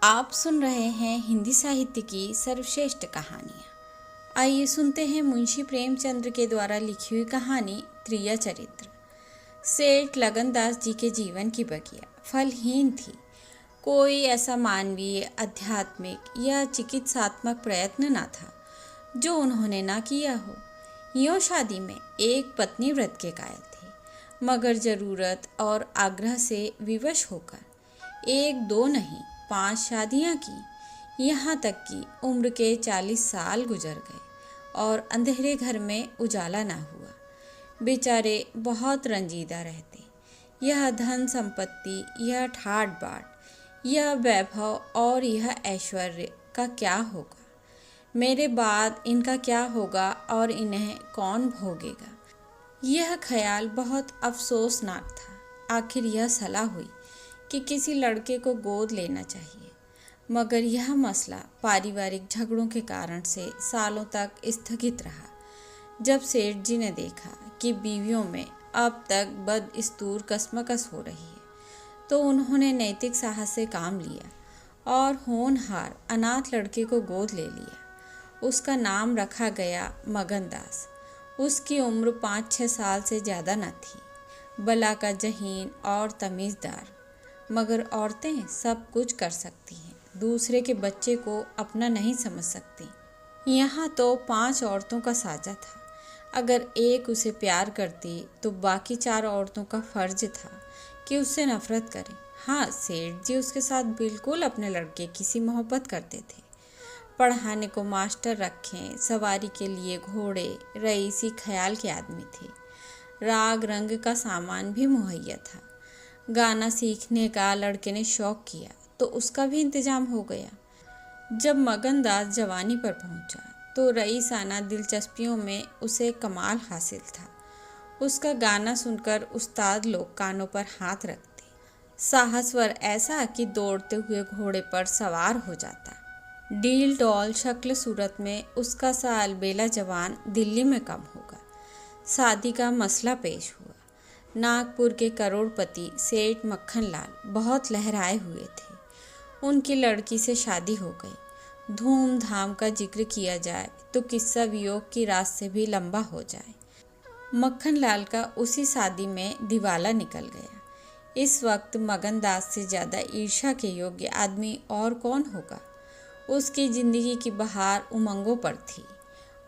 आप सुन रहे हैं हिंदी साहित्य की सर्वश्रेष्ठ कहानियाँ। आइए सुनते हैं मुंशी प्रेमचंद्र के द्वारा लिखी हुई कहानी त्रिया चरित्र। सेठ लगनदास जी के जीवन की बगिया फलहीन थी। कोई ऐसा मानवीय, आध्यात्मिक या चिकित्सात्मक प्रयत्न न था जो उन्होंने ना किया हो। यूँ शादी में एक पत्नी व्रत के कायल थे, मगर ज़रूरत और आग्रह से विवश होकर एक दो नहीं 5 शादियां की। यहाँ तक कि उम्र के 40 साल गुजर गए और अंधेरे घर में उजाला ना हुआ। बेचारे बहुत रंजीदा रहते। यह धन संपत्ति, यह ठाट बाट, यह वैभव और यह ऐश्वर्य का क्या होगा? मेरे बाद इनका क्या होगा और इन्हें कौन भोगेगा? यह ख्याल बहुत अफसोसनाक था। आखिर यह सलाह हुई कि किसी लड़के को गोद लेना चाहिए, मगर यह मसला पारिवारिक झगड़ों के कारण से सालों तक स्थगित रहा। जब सेठ जी ने देखा कि बीवियों में अब तक बदस्तूर कसमकस हो रही है, तो उन्होंने नैतिक साहस से काम लिया और होनहार अनाथ लड़के को गोद ले लिया। उसका नाम रखा गया मगनदास। उसकी उम्र 5-6 साल से ज़्यादा न थी। बला का जहीन और तमीज़दार। मगर औरतें सब कुछ कर सकती हैं, दूसरे के बच्चे को अपना नहीं समझ सकती। यहाँ तो 5 औरतों का साजा था। अगर एक उसे प्यार करती तो बाकी 4 औरतों का फर्ज था कि उससे नफरत करें। हाँ, सेठ जी उसके साथ बिल्कुल अपने लड़के की सी मोहब्बत करते थे। पढ़ाने को मास्टर रखें, सवारी के लिए घोड़े, रईसी ख्याल के आदमी थे। राग रंग का सामान भी मुहैया था। गाना सीखने का लड़के ने शौक किया तो उसका भी इंतजाम हो गया। जब मगनदास जवानी पर पहुंचा तो रईसाना दिलचस्पियों में उसे कमाल हासिल था। उसका गाना सुनकर उस्ताद लोग कानों पर हाथ रखते। साहसवर ऐसा कि दौड़ते हुए घोड़े पर सवार हो जाता। डील डॉल शक्ल सूरत में उसका सा अलबेला जवान दिल्ली में कम होगा। शादी का मसला पेश हुआ। नागपुर के करोड़पति सेठ मक्खन लाल बहुत लहराए हुए थे। उनकी लड़की से शादी हो गई। धूमधाम का जिक्र किया जाए तो किस्सा वियोग की रात से भी लंबा हो जाए। मक्खन लाल का उसी शादी में दिवाला निकल गया। इस वक्त मगनदास से ज़्यादा ईर्ष्या के योग्य आदमी और कौन होगा? उसकी ज़िंदगी की बहार उमंगों पर थी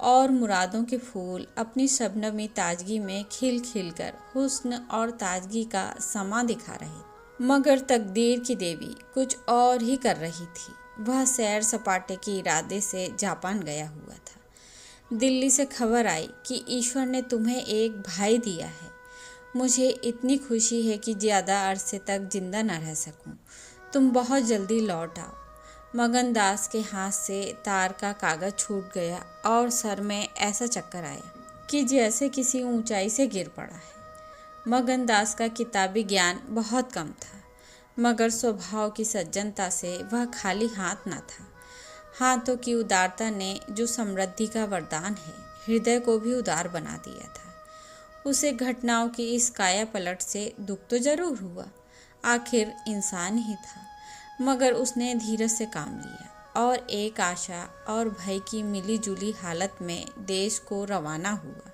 और मुरादों के फूल अपनी शबनमी ताजगी में खिल खिल कर हुस्न और ताजगी का समा दिखा रहे। मगर तकदीर की देवी कुछ और ही कर रही थी। वह सैर सपाटे के इरादे से जापान गया हुआ था। दिल्ली से खबर आई कि ईश्वर ने तुम्हें एक भाई दिया है। मुझे इतनी खुशी है कि ज़्यादा अरसे तक जिंदा न रह सकूं। तुम बहुत जल्दी लौट आओ। मगनदास के हाथ से तार का कागज़ छूट गया और सर में ऐसा चक्कर आया कि जैसे किसी ऊंचाई से गिर पड़ा है। मगनदास का किताबी ज्ञान बहुत कम था, मगर स्वभाव की सज्जनता से वह खाली हाथ न था। हाथों की उदारता ने जो समृद्धि का वरदान है, हृदय को भी उदार बना दिया था। उसे घटनाओं की इस काया पलट से दुख तो जरूर हुआ, आखिर इंसान ही था। मगर उसने धीरज से काम लिया और एक आशा और भय की मिली जुली हालत में देश को रवाना हुआ।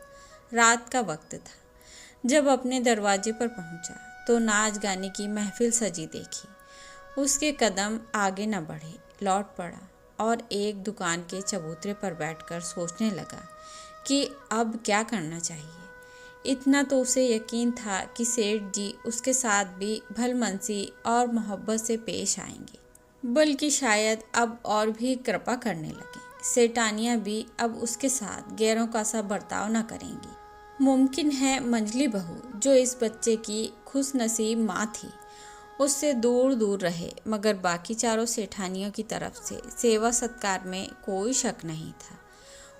रात का वक्त था। जब अपने दरवाजे पर पहुंचा तो नाच गाने की महफिल सजी देखी। उसके कदम आगे न बढ़े, लौट पड़ा और एक दुकान के चबूतरे पर बैठकर सोचने लगा कि अब क्या करना चाहिए। इतना तो उसे यकीन था कि सेठ जी उसके साथ भी भलमनसी और मोहब्बत से पेश आएंगे, बल्कि शायद अब और भी कृपा करने लगे। सेठानियाँ भी अब उसके साथ गैरों का सा बर्ताव न करेंगी। मुमकिन है मंजली बहू, जो इस बच्चे की खुशनसीब माँ थी, उससे दूर दूर रहे। मगर बाकी चारों सेठानियों की तरफ से सेवा सत्कार में कोई शक नहीं था।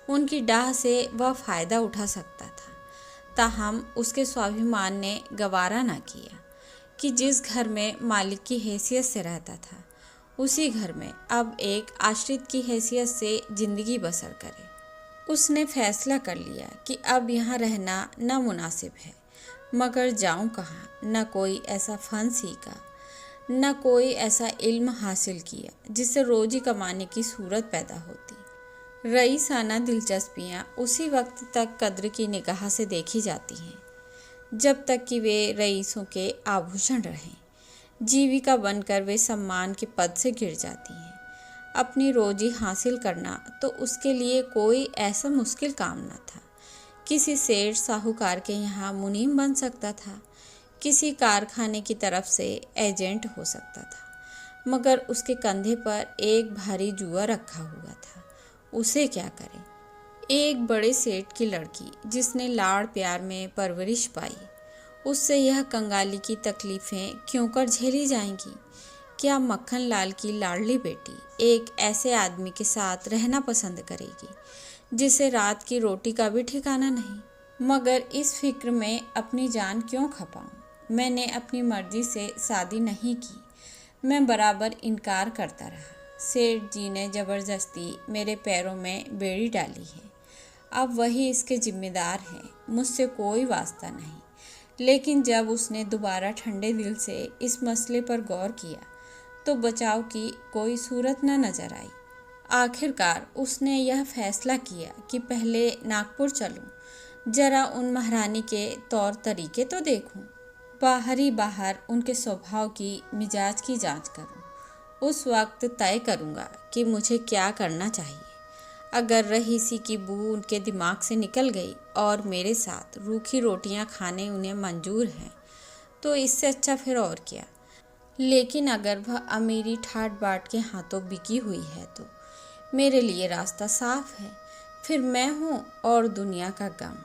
उनकी डाह से वह फ़ायदा उठा सकता था। ताहम उसके स्वाभिमान ने गवारा न किया कि जिस घर में मालिक की हैसियत से रहता था, उसी घर में अब एक आश्रित की हैसियत से ज़िंदगी बसर करे। उसने फैसला कर लिया कि अब यहाँ रहना नामुनासिब है। मगर जाऊँ कहाँ? न कोई ऐसा फन सीखा, न कोई ऐसा इल्म हासिल किया जिससे रोजी कमाने की सूरत पैदा होती। रईसाना दिलचस्पियाँ उसी वक्त तक कद्र की निगाह से देखी जाती हैं जब तक कि वे रईसों के आभूषण रहें। जीविका बनकर वे सम्मान के पद से गिर जाती हैं। अपनी रोजी हासिल करना तो उसके लिए कोई ऐसा मुश्किल काम न था। किसी सेठ साहूकार के यहाँ मुनीम बन सकता था, किसी कारखाने की तरफ से एजेंट हो सकता था, मगर उसके कंधे पर एक भारी जुआ रखा हुआ था। उसे क्या करे? एक बड़े सेठ की लड़की जिसने लाड़ प्यार में परवरिश पाई, उससे यह कंगाली की तकलीफ़ें क्यों कर झेली जाएंगी? क्या मक्खन लाल की लाडली बेटी एक ऐसे आदमी के साथ रहना पसंद करेगी जिसे रात की रोटी का भी ठिकाना नहीं? मगर इस फिक्र में अपनी जान क्यों खपाऊं? मैंने अपनी मर्जी से शादी नहीं की। मैं बराबर इनकार करता रहा। सेठ जी ने ज़बरदस्ती मेरे पैरों में बेड़ी डाली है। अब वही इसके जिम्मेदार हैं, मुझसे कोई वास्ता नहीं। लेकिन जब उसने दोबारा ठंडे दिल से इस मसले पर गौर किया तो बचाव की कोई सूरत न नजर आई। आखिरकार उसने यह फैसला किया कि पहले नागपुर चलूं, जरा उन महारानी के तौर तरीके तो देखूं, बाहर उनके स्वभाव की मिजाज की जांच करूं। उस वक्त तय करूंगा कि मुझे क्या करना चाहिए। अगर रहीसी की बू उनके दिमाग से निकल गई और मेरे साथ रूखी रोटियां खाने उन्हें मंजूर हैं तो इससे अच्छा फिर और क्या। लेकिन अगर वह अमीरी ठाट बाट के हाथों बिकी हुई है तो मेरे लिए रास्ता साफ है। फिर मैं हूँ और दुनिया का गम।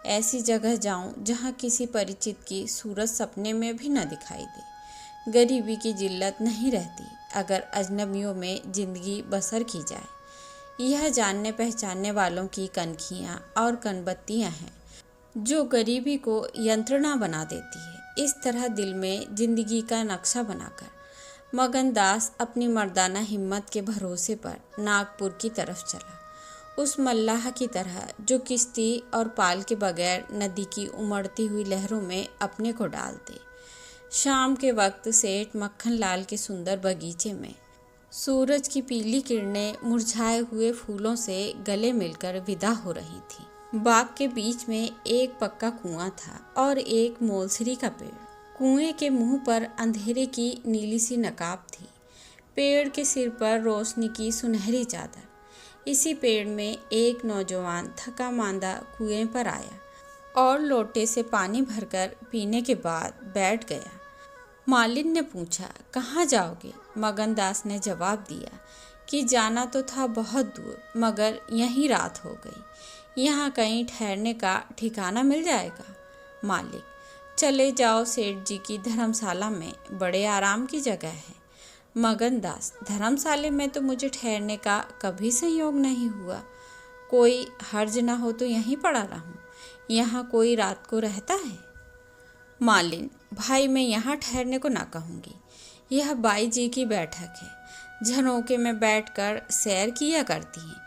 ऐसी जगह जाऊँ जहाँ किसी परिचित की सूरत सपने में भी न दिखाई दे। गरीबी की जिल्लत नहीं रहती अगर अजनबियों में ज़िंदगी बसर की जाए। यह जानने पहचानने वालों की कनखियाँ और कनबत्तियाँ हैं जो गरीबी को यंत्रणा बना देती है। इस तरह दिल में ज़िंदगी का नक्शा बनाकर मगन दास अपनी मर्दाना हिम्मत के भरोसे पर नागपुर की तरफ चला, उस मल्लाह की तरह जो किश्ती और पाल के बगैर नदी की उमड़ती हुई लहरों में अपने को डाल दे। शाम के वक्त सेठ मक्खन लाल के सुंदर बगीचे में सूरज की पीली किरणें मुरझाए हुए फूलों से गले मिलकर विदा हो रही थी। बाग के बीच में एक पक्का कुआं था और एक मोलसरी का पेड़। कुएं के मुंह पर अंधेरे की नीली सी नकाब थी, पेड़ के सिर पर रोशनी की सुनहरी चादर। इसी पेड़ में एक नौजवान थका मांदा कुएं पर आया और लोटे से पानी भरकर पीने के बाद बैठ गया। मालिन ने पूछा, कहाँ जाओगे? मगन दास ने जवाब दिया कि जाना तो था बहुत दूर, मगर यहीं रात हो गई। यहाँ कहीं ठहरने का ठिकाना मिल जाएगा? मालिक, चले जाओ सेठ जी की धर्मशाला में, बड़े आराम की जगह है। मगन दास, धर्मशाले में तो मुझे ठहरने का कभी संयोग नहीं हुआ। कोई हर्ज ना हो तो यहीं पड़ा रहूं। यहाँ कोई रात को रहता है? मालिन, भाई मैं यहाँ ठहरने को ना कहूँगी। यह बाई जी की बैठक है। झरोके में बैठकर सैर किया करती हैं।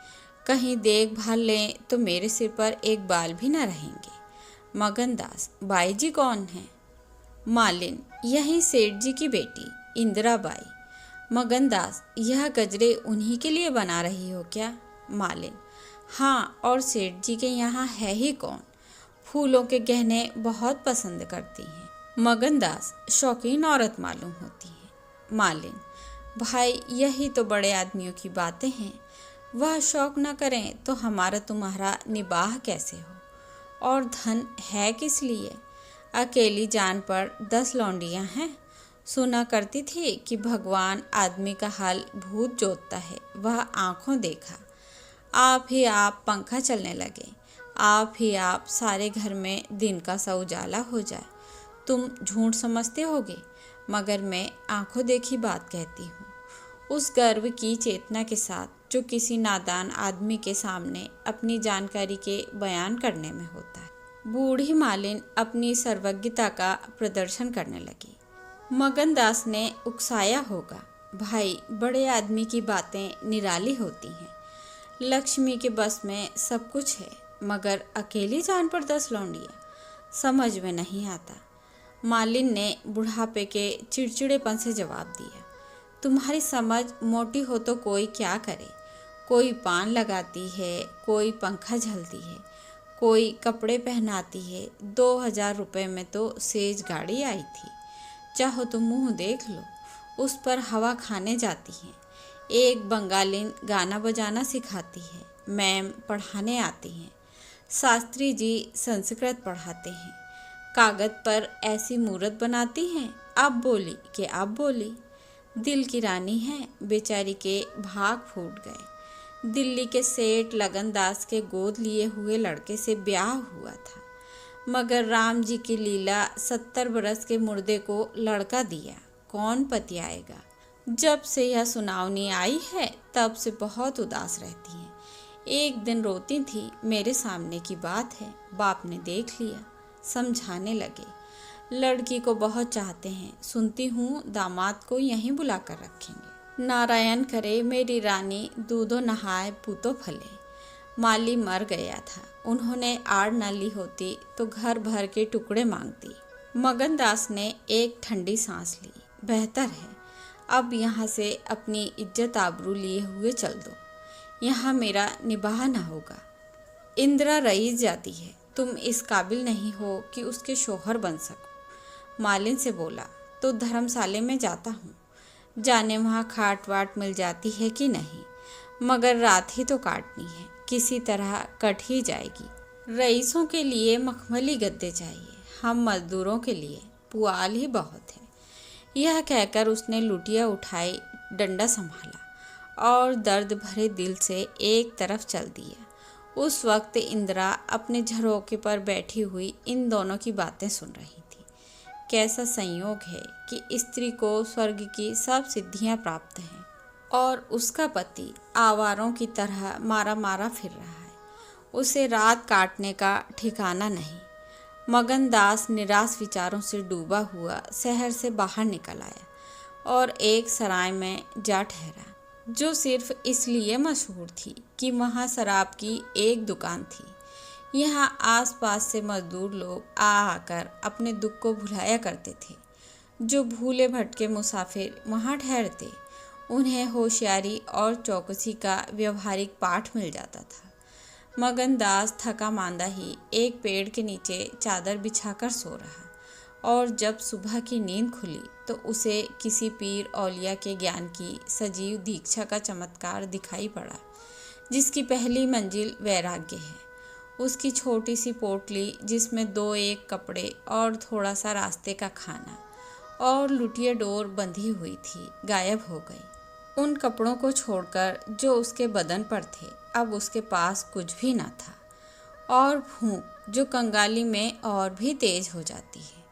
कहीं देखभाल लें तो मेरे सिर पर एक बाल भी ना रहेंगे। मगन दास, बाई जी कौन है? मालिन, यही सेठ जी की बेटी इंदिरा बाई। मगन दास, यह गजरे उन्हीं के लिए बना रही हो क्या? मालिन, हाँ, और सेठ जी के यहाँ है ही कौन? फूलों के गहने बहुत पसंद करती हैं। मगन दास, शौकीन औरत मालूम होती है। मालिन, भाई यही तो बड़े आदमियों की बातें हैं। वह शौक न करें तो हमारा तुम्हारा निबाह कैसे हो? और धन है किस लिए? अकेली जान पर 10 लौंडियाँ हैं। सुना करती थी कि भगवान आदमी का हाल भूत जोतता है। वह आँखों देखा। आप ही आप पंखा चलने लगे, आप ही आप सारे घर में दिन का सा उजाला हो जाए। तुम झूठ समझते होगे, मगर मैं आँखों देखी बात कहती हूँ। उस गर्व की चेतना के साथ जो किसी नादान आदमी के सामने अपनी जानकारी के बयान करने में होता है। बूढ़ी मालिन अपनी सर्वज्ञता का प्रदर्शन करने लगी। मगन दास ने उकसाया होगा, भाई बड़े आदमी की बातें निराली होती हैं। लक्ष्मी के बस में सब कुछ है, मगर अकेली जान पर 10 लौंडियाँ, समझ में नहीं आता। मालिन ने बुढ़ापे के चिड़चिड़ेपन से जवाब दिया। तुम्हारी समझ मोटी हो तो कोई क्या करे। कोई पान लगाती है, कोई पंखा झलती है, कोई कपड़े पहनाती है। 2000 रुपये में तो सेज गाड़ी आई थी। चाहो तो मुंह देख लो, उस पर हवा खाने जाती है। एक बंगालिन गाना बजाना सिखाती है, मैम पढ़ाने आती हैं, शास्त्री जी संस्कृत पढ़ाते हैं, कागज पर ऐसी मूरत बनाती हैं, अब बोली कि अब बोली। दिल की रानी है, बेचारी के भाग फूट गए। दिल्ली के सेठ लगनदास के गोद लिए हुए लड़के से ब्याह हुआ था, मगर राम जी की लीला 70 बरस के मुर्दे को लड़का दिया, कौन पतियाएगा। जब से यह सुनावनी आई है तब से बहुत उदास रहती हैं। एक दिन रोती थी, मेरे सामने की बात है, बाप ने देख लिया, समझाने लगे। लड़की को बहुत चाहते हैं, सुनती हूँ दामाद को यहीं बुला कर रखेंगे। नारायण करे मेरी रानी दूधो नहाए पूतो फले। माली मर गया था, उन्होंने आड़ न ली होती तो घर भर के टुकड़े मांगती। मगनदास ने एक ठंडी सांस ली। बेहतर है, अब यहाँ से अपनी इज्जत आबरू लिए हुए चल दो, यहाँ मेरा निबाह न होगा। इंदिरा रईस जाती है, तुम इस काबिल नहीं हो कि उसके शोहर बन सको। मालिन से बोला तो धर्मशाले में जाता हूँ, जाने वहाँ खाट वाट मिल जाती है कि नहीं, मगर रात ही तो काटनी है, किसी तरह कट ही जाएगी। रईसों के लिए मखमली गद्दे चाहिए, हम मजदूरों के लिए पुआल ही बहुत है। यह कहकर उसने लुटिया उठाई, डंडा संभाला और दर्द भरे दिल से एक तरफ चल दिया। उस वक्त इंदिरा अपने झरोखे पर बैठी हुई इन दोनों की बातें सुन रही थी। कैसा संयोग है कि स्त्री को स्वर्ग की सब सिद्धियां प्राप्त हैं और उसका पति आवारों की तरह मारा मारा फिर रहा है। उसे रात काटने का ठिकाना नहीं। मगनदास निराश विचारों से डूबा हुआ शहर से बाहर निकल आया और एक सराय में जा ठहरा, जो सिर्फ इसलिए मशहूर थी कि वहाँ शराब की एक दुकान थी। यहाँ आसपास से मजदूर लोग आकर अपने दुख को भुलाया करते थे। जो भूले भटके मुसाफिर वहाँ ठहरते, उन्हें होशियारी और चौकसी का व्यवहारिक पाठ मिल जाता था। मगनदास थका मांदा ही एक पेड़ के नीचे चादर बिछाकर सो रहा और जब सुबह की नींद खुली तो उसे किसी पीर औलिया के ज्ञान की सजीव दीक्षा का चमत्कार दिखाई पड़ा, जिसकी पहली मंजिल वैराग्य है। उसकी छोटी सी पोटली, जिसमें 2-1 कपड़े और थोड़ा सा रास्ते का खाना और लुटिया डोर बंधी हुई थी, गायब हो गई। उन कपड़ों को छोड़कर जो उसके बदन पर थे, अब उसके पास कुछ भी न था। और भूख, जो कंगाली में और भी तेज हो जाती है,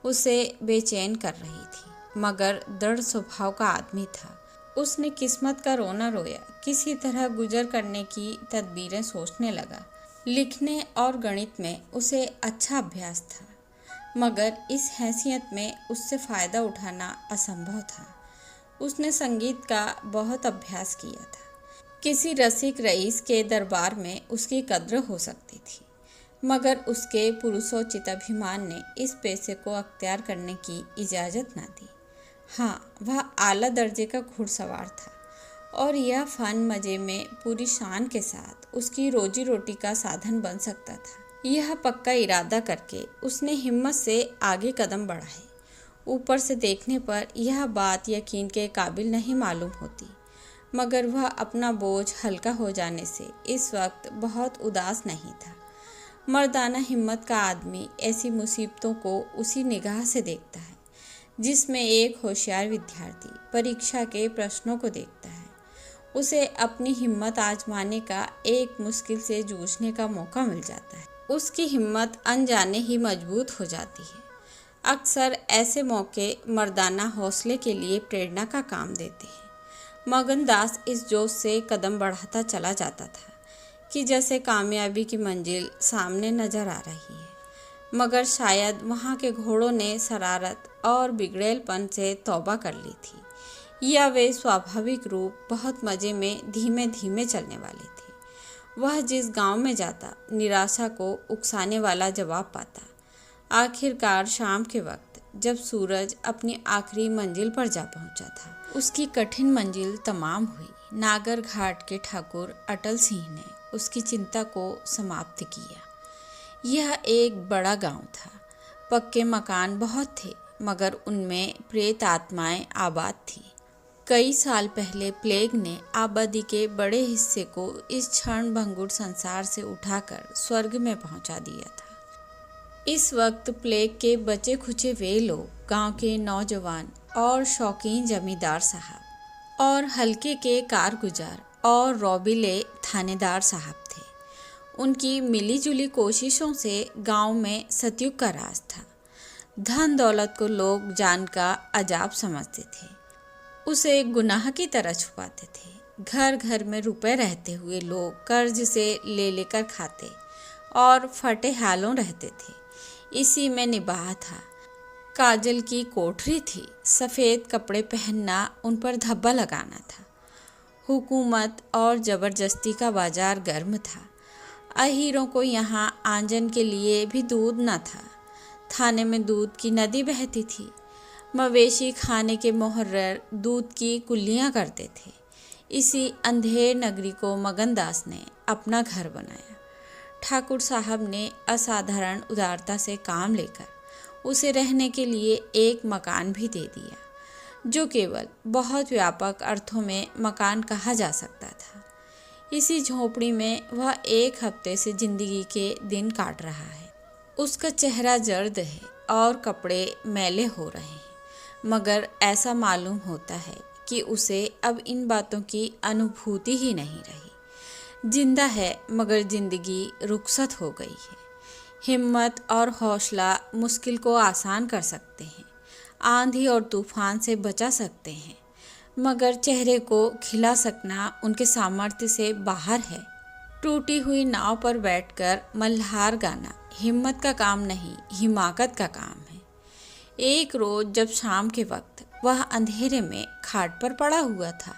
उसे बेचैन कर रही थी। मगर दृढ़ स्वभाव का आदमी था। उसने किस्मत का रोना रोया, किसी तरह गुजर करने की तदबीरें सोचने लगा। लिखने और गणित में उसे अच्छा अभ्यास था, मगर इस हैसियत में उससे फ़ायदा उठाना असंभव था। उसने संगीत का बहुत अभ्यास किया था। किसी रसिक रईस के दरबार में उसकी कद्र हो सकती थी, मगर उसके पुरुषोचित अभिमान ने इस पेशे को अख्तियार करने की इजाज़त न दी। हाँ, वह आला दर्जे का घुड़सवार था और यह फन मज़े में पूरी शान के साथ उसकी रोजी रोटी का साधन बन सकता था। यह पक्का इरादा करके उसने हिम्मत से आगे कदम बढ़ाए। ऊपर से देखने पर यह बात यकीन के काबिल नहीं मालूम होती, मगर वह अपना बोझ हल्का हो जाने से इस वक्त बहुत उदास नहीं था। मर्दाना हिम्मत का आदमी ऐसी मुसीबतों को उसी निगाह से देखता है जिसमें एक होशियार विद्यार्थी परीक्षा के प्रश्नों को देखता है। उसे अपनी हिम्मत आजमाने का एक मुश्किल से जूझने का मौका मिल जाता है। उसकी हिम्मत अनजाने ही मजबूत हो जाती है। अक्सर ऐसे मौके मर्दाना हौसले के लिए प्रेरणा का काम देते हैं। मगनदास इस जोश से कदम बढ़ाता चला जाता था कि जैसे कामयाबी की मंजिल सामने नजर आ रही है, मगर शायद वहाँ के घोड़ों ने शरारत और बिगड़ेलपन से तौबा कर ली थी, या वे स्वाभाविक रूप बहुत मज़े में धीमे धीमे चलने वाले थे। वह जिस गांव में जाता, निराशा को उकसाने वाला जवाब पाता। आखिरकार शाम के वक्त जब सूरज अपनी आखिरी मंजिल पर जा पहुंचा था। उसकी कठिन मंजिल तमाम हुई। नागर घाट के ठाकुर अटल सिंह ने उसकी चिंता को समाप्त किया। यह एक बड़ा गांव था। पक्के मकान बहुत थे, मगर उनमें प्रेत आत्माएं आबाद थी। कई साल पहले प्लेग ने आबादी के बड़े हिस्से को इस क्षण भंगुर संसार से उठाकर स्वर्ग में पहुंचा दिया था। इस वक्त प्लेग के बचे खुचे वे लोग गांव के नौजवान और शौकीन जमींदार साहब और हल्के के कारगुजार और रौबीले थानेदार साहब थे। उनकी मिलीजुली कोशिशों से गांव में सतयुग का राज था। धन दौलत को लोग जान का अजाब समझते थे, उसे गुनाह की तरह छुपाते थे। घर घर में रुपए रहते हुए लोग कर्ज से ले लेकर खाते और फटे हालों रहते थे। इसी में निबाह था। काजल की कोठरी थी, सफ़ेद कपड़े पहनना उन पर धब्बा लगाना था। हुकूमत और ज़बरदस्ती का बाजार गर्म था। अहीरों को यहाँ आंजन के लिए भी दूध न था। थाने में दूध की नदी बहती थी। मवेशी खाने के मुहर्रर दूध की कुल्लियाँ करते थे। इसी अंधेर नगरी को मगनदास ने अपना घर बनाया। ठाकुर साहब ने असाधारण उदारता से काम लेकर उसे रहने के लिए एक मकान भी दे दिया, जो केवल बहुत व्यापक अर्थों में मकान कहा जा सकता था। इसी झोपड़ी में वह एक हफ्ते से जिंदगी के दिन काट रहा है। उसका चेहरा जर्द है और कपड़े मैले हो रहे हैं, मगर ऐसा मालूम होता है कि उसे अब इन बातों की अनुभूति ही नहीं रही। जिंदा है, मगर जिंदगी रुखसत हो गई है। हिम्मत और हौसला मुश्किल को आसान कर सकते हैं, आंधी और तूफान से बचा सकते हैं, मगर चेहरे को खिला सकना उनके सामर्थ्य से बाहर है। टूटी हुई नाव पर बैठकर मल्हार गाना हिम्मत का काम नहीं, हिमाकत का काम है। एक रोज जब शाम के वक्त वह अंधेरे में खाट पर पड़ा हुआ था,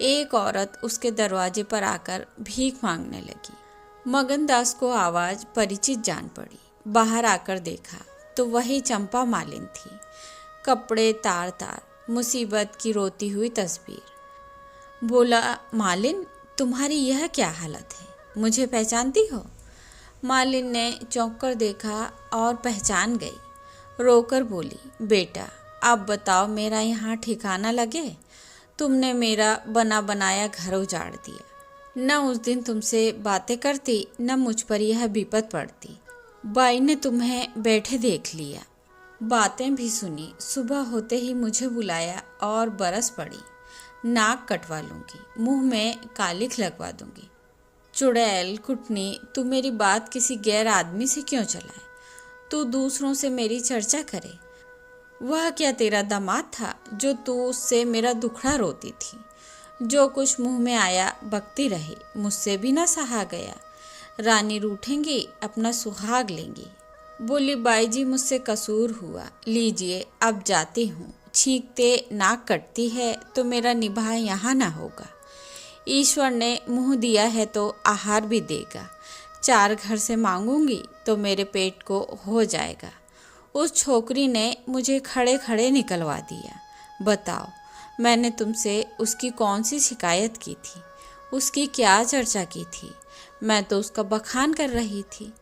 एक औरत उसके दरवाजे पर आकर भीख मांगने लगी। मगनदास को आवाज़ परिचित जान पड़ी। बाहर आकर देखा तो वही चंपा मालिन थी। कपड़े तार तार, मुसीबत की रोती हुई तस्वीर। बोला, मालिन, तुम्हारी यह क्या हालत है? मुझे पहचानती हो? मालिन ने चौंक कर देखा और पहचान गई। रोकर बोली, बेटा, अब बताओ, मेरा यहाँ ठिकाना लगे? तुमने मेरा बना बनाया घर उजाड़ दिया। न उस दिन तुमसे बातें करती, न मुझ पर यह विपत पड़ती। बाई ने तुम्हें बैठे देख लिया, बातें भी सुनी। सुबह होते ही मुझे बुलाया और बरस पड़ी। नाक कटवा लूँगी, मुंह में कालिख लगवा दूँगी। चुड़ैल कुटनी, तू मेरी बात किसी गैर आदमी से क्यों चलाए? तू दूसरों से मेरी चर्चा करे। वह क्या तेरा दामाद था जो तू उससे मेरा दुखड़ा रोती थी? जो कुछ मुंह में आया बकती रही, मुझसे भी ना सहा गया। रानी रूठेंगी, अपना सुहाग लेंगी। बोली, बाई जी, मुझसे कसूर हुआ, लीजिए अब जाती हूँ। छींकते नाक कटती है तो मेरा निभाह यहाँ ना होगा। ईश्वर ने मुँह दिया है तो आहार भी देगा। 4 घर से मांगूंगी तो मेरे पेट को हो जाएगा। उस छोकरी ने मुझे खड़े खड़े निकलवा दिया। बताओ, मैंने तुमसे उसकी कौन सी शिकायत की थी? उसकी क्या चर्चा की थी? मैं तो उसका बखान कर रही थी।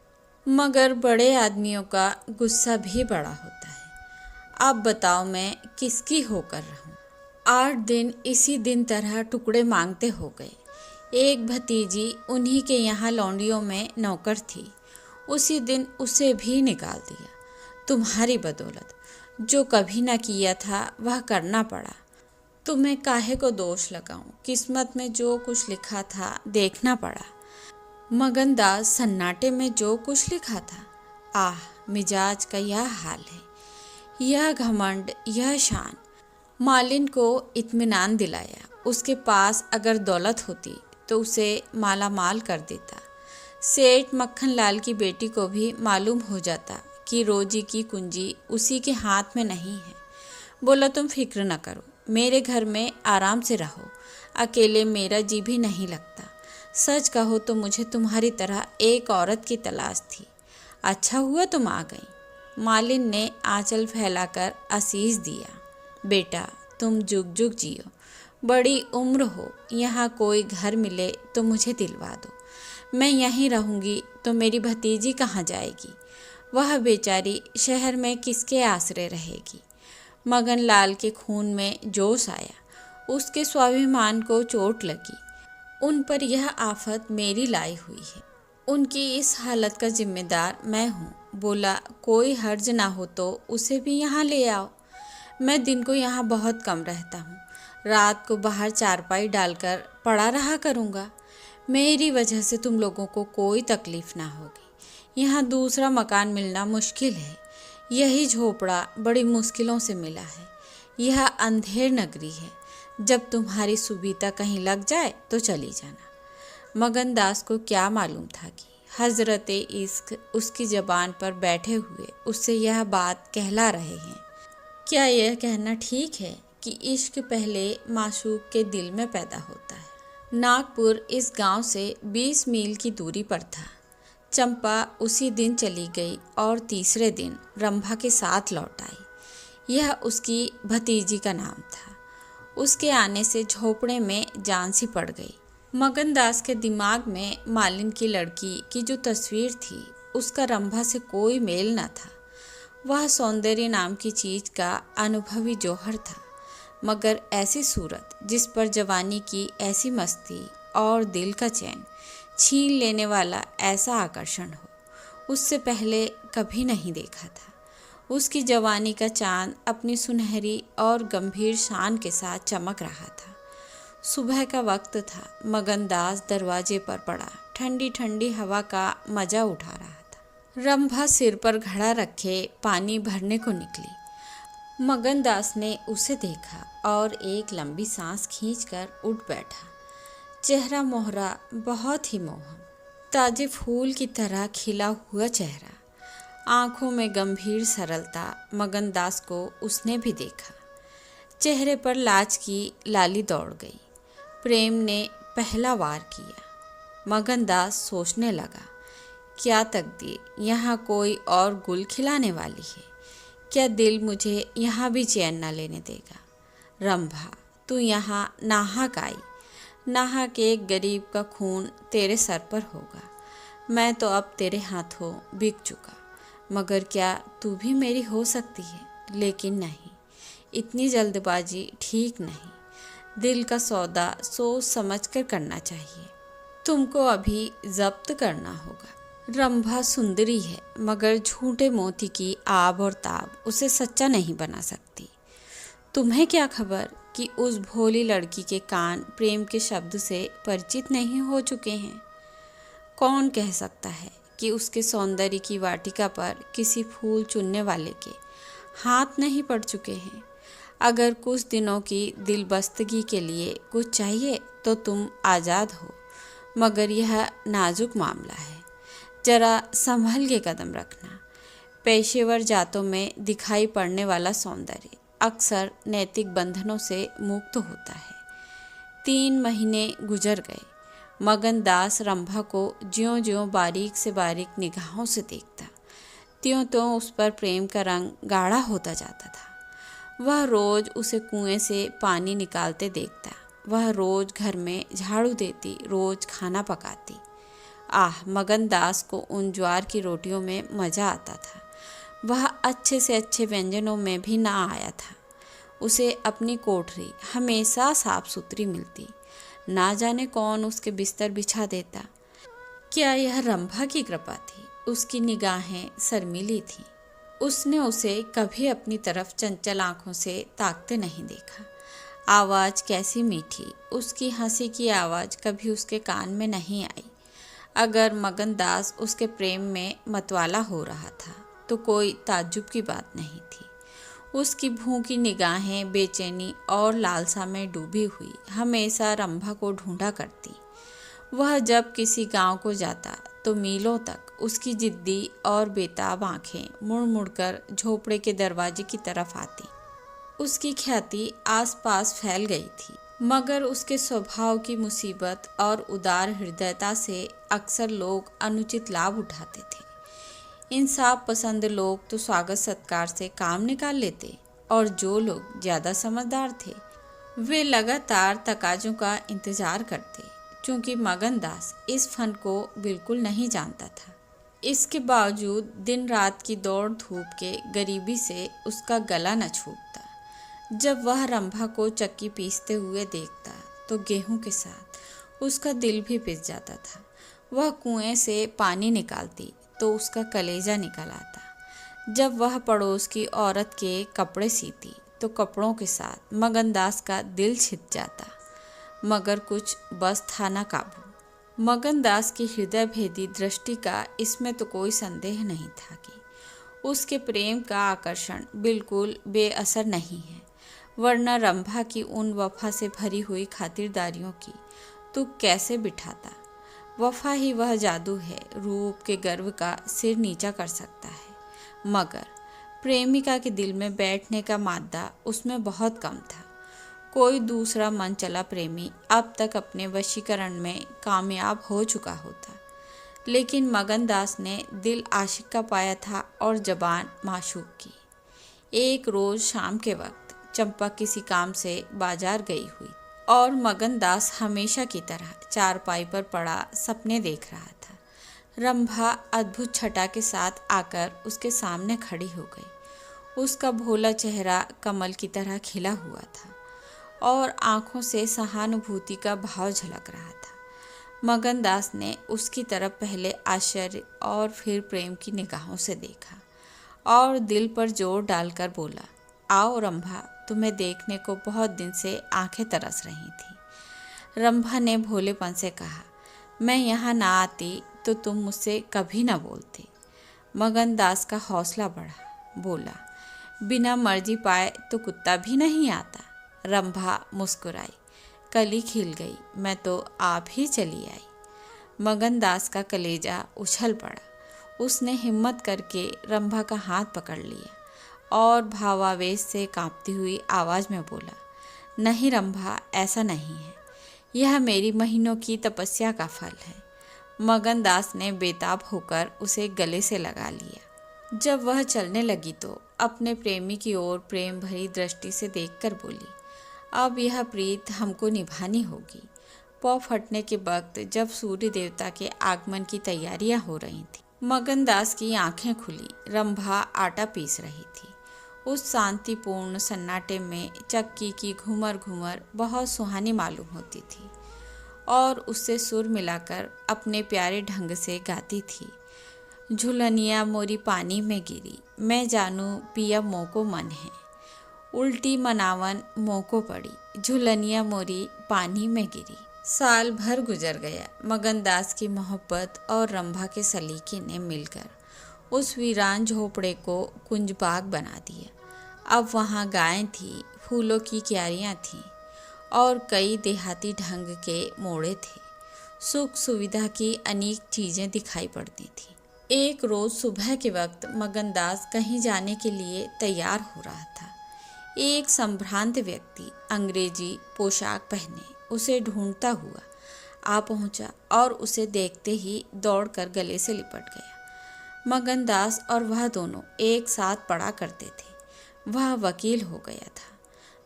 मगर बड़े आदमियों का गुस्सा भी बड़ा होता है। अब बताओ, मैं किसकी होकर रहूं? 8 दिन इसी दिन तरह टुकड़े मांगते हो गए। एक भतीजी उन्हीं के यहाँ लौंडियों में नौकर थी। उसी दिन उसे भी निकाल दिया। तुम्हारी बदौलत जो कभी ना किया था वह करना पड़ा। तुम्हें काहे को दोष लगाऊं? किस्मत में जो कुछ लिखा था देखना पड़ा। मगनदास सन्नाटे में जो कुछ लिखा था, आह, मिजाज का यह हाल है। यह घमंड, यह शान। मालिन को इत्मीनान दिलाया। उसके पास अगर दौलत होती तो उसे माला माल कर देता। सेठ मक्खन लाल की बेटी को भी मालूम हो जाता कि रोजी की कुंजी उसी के हाथ में नहीं है। बोला, तुम फिक्र न करो, मेरे घर में आराम से रहो। अकेले मेरा जी भी नहीं लगता। सच कहो तो मुझे तुम्हारी तरह एक औरत की तलाश थी। अच्छा हुआ तुम आ गई। मालिन ने आंचल फैलाकर आशीष दिया। बेटा, तुम जुग जुग जियो, बड़ी उम्र हो। यहाँ कोई घर मिले तो मुझे दिलवा दो। मैं यहीं रहूँगी तो मेरी भतीजी कहाँ जाएगी? वह बेचारी शहर में किसके आसरे रहेगी? मगन लाल के खून में जोश आया। उसके स्वाभिमान को चोट लगी। उन पर यह आफत मेरी लाई हुई है। उनकी इस हालत का जिम्मेदार मैं हूँ। बोला, कोई हर्ज ना हो तो उसे भी यहाँ ले आओ। मैं दिन को यहाँ बहुत कम रहता हूँ। रात को बाहर चारपाई डालकर पड़ा रहा करूँगा। मेरी वजह से तुम लोगों को कोई तकलीफ ना होगी। यहाँ दूसरा मकान मिलना मुश्किल है। यही झोपड़ा बड़ी मुश्किलों से मिला है। यह अंधेर नगरी है। जब तुम्हारी सुविधा कहीं लग जाए तो चली जाना। मगन दास को क्या मालूम था कि हजरते इश्क उसकी जबान पर बैठे हुए उससे यह बात कहला रहे हैं। क्या यह कहना ठीक है कि इश्क पहले माशूक के दिल में पैदा होता है? नागपुर इस गांव से 20 मील की दूरी पर था। चंपा उसी दिन चली गई और तीसरे दिन रंभा के साथ लौट आई। यह उसकी भतीजी का नाम था। उसके आने से झोपड़े में जान सी पड़ गई। मगन दास के दिमाग में मालिन की लड़की की जो तस्वीर थी, उसका रंभा से कोई मेल न था। वह सौंदर्य नाम की चीज का अनुभवी जौहर था, मगर ऐसी सूरत जिस पर जवानी की ऐसी मस्ती और दिल का चैन छीन लेने वाला ऐसा आकर्षण हो, उससे पहले कभी नहीं देखा था। उसकी जवानी का चांद अपनी सुनहरी और गंभीर शान के साथ चमक रहा था। सुबह का वक्त था। मगन दास दरवाजे पर पड़ा ठंडी ठंडी हवा का मजा उठा रहा था। रंभा सिर पर घड़ा रखे पानी भरने को निकली। मगन दास ने उसे देखा और एक लंबी सांस खींचकर उठ बैठा। चेहरा मोहरा, बहुत ही मोहन, ताजे फूल की तरह खिला हुआ चेहरा, आंखों में गंभीर सरलता। मगन दास को उसने भी देखा। चेहरे पर लाज की लाली दौड़ गई। प्रेम ने पहला वार किया। मगन दास सोचने लगा, क्या तकदीर यहाँ कोई और गुल खिलाने वाली है? क्या दिल मुझे यहाँ भी चैन न लेने देगा? रंभा, तू यहाँ नाहक आई। नाहक एक गरीब का खून तेरे सर पर होगा। मैं तो अब तेरे हाथों बिक चुका, मगर क्या तू भी मेरी हो सकती है? लेकिन नहीं, इतनी जल्दबाजी ठीक नहीं। दिल का सौदा सोच समझ कर करना चाहिए। तुमको अभी जब्त करना होगा। रंभा सुंदरी है, मगर झूठे मोती की आब और ताब उसे सच्चा नहीं बना सकती। तुम्हें क्या खबर कि उस भोली लड़की के कान प्रेम के शब्द से परिचित नहीं हो चुके हैं? कौन कह सकता है कि उसके सौंदर्य की वाटिका पर किसी फूल चुनने वाले के हाथ नहीं पड़ चुके हैं? अगर कुछ दिनों की दिलबस्तगी के लिए कुछ चाहिए तो तुम आज़ाद हो, मगर यह नाजुक मामला है। जरा संभल के कदम रखना। पेशेवर जातों में दिखाई पड़ने वाला सौंदर्य अक्सर नैतिक बंधनों से मुक्त होता है। 3 महीने गुजर गए। मगन दास रंभा को ज्यों-ज्यों बारीक से बारीक निगाहों से देखता, त्यों-त्यों उस पर प्रेम का रंग गाढ़ा होता जाता था। वह रोज उसे कुएं से पानी निकालते देखता। वह रोज घर में झाड़ू देती, रोज खाना पकाती। आह, मगन दास को उन ज्वार की रोटियों में मज़ा आता था। वह अच्छे से अच्छे व्यंजनों में भी ना आया था। उसे अपनी कोठरी हमेशा साफ सुथरी मिलती। ना जाने कौन उसके बिस्तर बिछा देता। क्या यह रंभा की कृपा थी? उसकी निगाहें शर्मीली थीं। उसने उसे कभी अपनी तरफ चंचल आंखों से ताकते नहीं देखा। आवाज़ कैसी मीठी, उसकी हंसी की आवाज़ कभी उसके कान में नहीं आई। अगर मगन दास उसके प्रेम में मतवाला हो रहा था तो कोई ताज्जुब की बात नहीं थी। उसकी भूखी निगाहें बेचैनी और लालसा में डूबी हुई हमेशा रंभा को ढूंढा करती। वह जब किसी गांव को जाता तो मीलों तक उसकी जिद्दी और बेताब आंखें मुड़ मुड़कर झोपड़े के दरवाजे की तरफ आती। उसकी ख्याति आसपास फैल गई थी, मगर उसके स्वभाव की मुसीबत और उदार हृदयता से अक्सर लोग अनुचित लाभ उठाते थे। इंसाफ पसंद लोग तो स्वागत सत्कार से काम निकाल लेते और जो लोग ज़्यादा समझदार थे वे लगातार तकाजों का इंतजार करते। क्योंकि मगनदास इस फन को बिल्कुल नहीं जानता था, इसके बावजूद दिन रात की दौड़ धूप के गरीबी से उसका गला न छूटता। जब वह रंभा को चक्की पीसते हुए देखता तो गेहूं के साथ उसका दिल भी पिस जाता था। वह कुएं से पानी निकालती तो उसका कलेजा निकल आता। जब वह पड़ोस की औरत के कपड़े सीती तो कपड़ों के साथ मगनदास का दिल छिद जाता। मगर कुछ बस था न काबू। मगनदास की हृदय भेदी दृष्टि का इसमें तो कोई संदेह नहीं था कि उसके प्रेम का आकर्षण बिल्कुल बेअसर नहीं है, वरना रंभा की उन वफा से भरी हुई खातिरदारियों की तुक कैसे बिठाता। वफा ही वह जादू है, रूप के गर्व का सिर नीचा कर सकता है, मगर प्रेमिका के दिल में बैठने का मादा उसमें बहुत कम था। कोई दूसरा मन चला प्रेमी अब तक अपने वशीकरण में कामयाब हो चुका होता, लेकिन मगनदास ने दिल आशिक का पाया था और जबान माशूक की। एक रोज शाम के वक्त चंपा किसी काम से बाजार गई हुई और मगनदास हमेशा की तरह चारपाई पर पड़ा सपने देख रहा था। रंभा अद्भुत छटा के साथ आकर उसके सामने खड़ी हो गई। उसका भोला चेहरा कमल की तरह खिला हुआ था और आंखों से सहानुभूति का भाव झलक रहा था। मगनदास ने उसकी तरफ पहले आश्चर्य और फिर प्रेम की निगाहों से देखा और दिल पर जोर डालकर बोला, आओ रंभा, तुम्हें देखने को बहुत दिन से आंखें तरस रही थी। रंभा ने भोलेपन से कहा, मैं यहाँ ना आती तो तुम मुझसे कभी ना बोलते। मगनदास का हौसला बढ़ा, बोला, बिना मर्जी पाए तो कुत्ता भी नहीं आता। रंभा मुस्कुराई, कली खिल गई, मैं तो आप ही चली आई। मगनदास का कलेजा उछल पड़ा। उसने हिम्मत करके रंभा का हाथ पकड़ लिया और भावावेश से कांपती हुई आवाज़ में बोला, नहीं रंभा, ऐसा नहीं है, यह मेरी महीनों की तपस्या का फल है। मगनदास ने बेताब होकर उसे गले से लगा लिया। जब वह चलने लगी तो अपने प्रेमी की ओर प्रेम भरी दृष्टि से देखकर बोली, अब यह प्रीत हमको निभानी होगी। पौ फटने के वक्त जब सूर्य देवता के आगमन की तैयारियां हो रही थी, मगनदास की आंखें खुली। रंभा आटा पीस रही थी। उस शांतिपूर्ण सन्नाटे में चक्की की घूमर घूमर बहुत सुहानी मालूम होती थी और उससे सुर मिलाकर अपने प्यारे ढंग से गाती थी। झुलनिया मोरी पानी में गिरी, मैं जानू पिया मोको मन है, उल्टी मनावन मोको पड़ी, झुलनिया मोरी पानी में गिरी। साल भर गुजर गया। मगनदास की मोहब्बत और रंभा के सलीके ने मिलकर उस वीरान झोपड़े को कुंजबाग बना दिया। अब वहाँ गायें थी, फूलों की क्यारियाँ थीं और कई देहाती ढंग के मोड़े थे। सुख सुविधा की अनेक चीज़ें दिखाई पड़ती थीं। एक रोज़ सुबह के वक्त मगनदास कहीं जाने के लिए तैयार हो रहा था। एक संभ्रांत व्यक्ति अंग्रेजी पोशाक पहने उसे ढूंढता हुआ आ पहुंचा और उसे देखते ही दौड़कर गले से लिपट गया। मगनदास और वह दोनों एक साथ पढ़ा करते थे। वह वकील हो गया था।